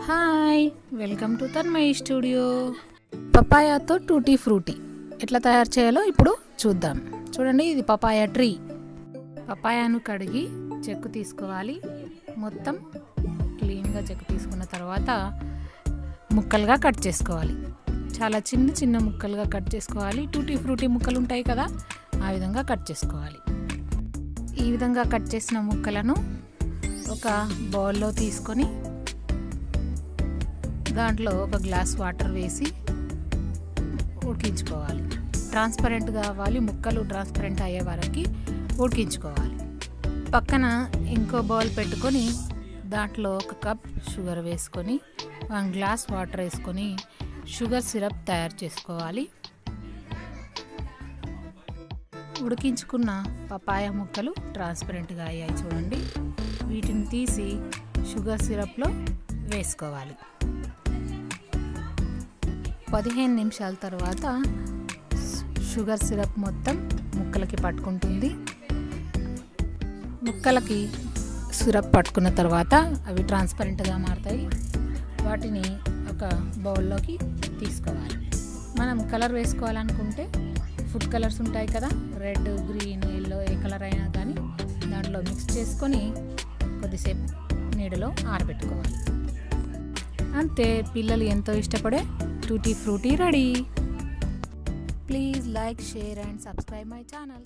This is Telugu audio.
Hi, welcome to Tanmayi studio. పపాయాతో టూటీ ఫ్రూటీ ఎట్లా తయారు చేయాలో ఇప్పుడు చూద్దాం. చూడండి, ఇది పపాయా ట్రీ. పపాయాను కడిగి చెక్కు తీసుకోవాలి. మొత్తం క్లీన్గా చెక్కు తీసుకున్న తర్వాత ముక్కలుగా కట్ చేసుకోవాలి. చాలా చిన్న చిన్న ముక్కలుగా కట్ చేసుకోవాలి. టూటీ ఫ్రూటీ ముక్కలు ఉంటాయి కదా, ఆ విధంగా కట్ చేసుకోవాలి. ఈ విధంగా కట్ చేసిన ముక్కలను ఒక బౌల్లో తీసుకొని దాంట్లో ఒక గ్లాస్ వాటర్ వేసి ఉడికించుకోవాలి. ట్రాన్స్పరెంట్ కావాలి, ముక్కలు ట్రాన్స్పరెంట్ అయ్యే వరకు ఉడికించుకోవాలి. పక్కన ఇంకో బౌల్ పెట్టుకొని దాంట్లో ఒక కప్ షుగర్ వేసుకొని 1 గ్లాస్ వాటర్ వేసుకొని షుగర్ సిరప్ తయారు చేసుకోవాలి. ఉడికించుకున్న పపాయ ముక్కలు ట్రాన్స్పరెంట్గా అయ్యాయి చూడండి. వీటిని తీసి షుగర్ సిరప్లో వేసుకోవాలి. 15 నిమిషాల తర్వాత షుగర్ సిరప్ మొత్తం ముక్కలకి పట్టుకుంటుంది. ముక్కలకి సిరప్ పట్టుకున్న తర్వాత అవి ట్రాన్స్పరెంట్గా మారుతాయి. వాటిని ఒక బౌల్లోకి తీసుకోవాలి. మనం కలర్ వేసుకోవాలనుకుంటే ఫుడ్ కలర్స్ ఉంటాయి కదా, రెడ్, గ్రీన్, ఎల్లో, ఏ కలర్ అయినా కానీ దాంట్లో మిక్స్ చేసుకొని కొద్దిసేపు నీడలో ఆరబెట్టుకోవాలి. అంతే, పిల్లలు ఎంతో ఇష్టపడే tutti frutti ready. Please like, share and subscribe my channel.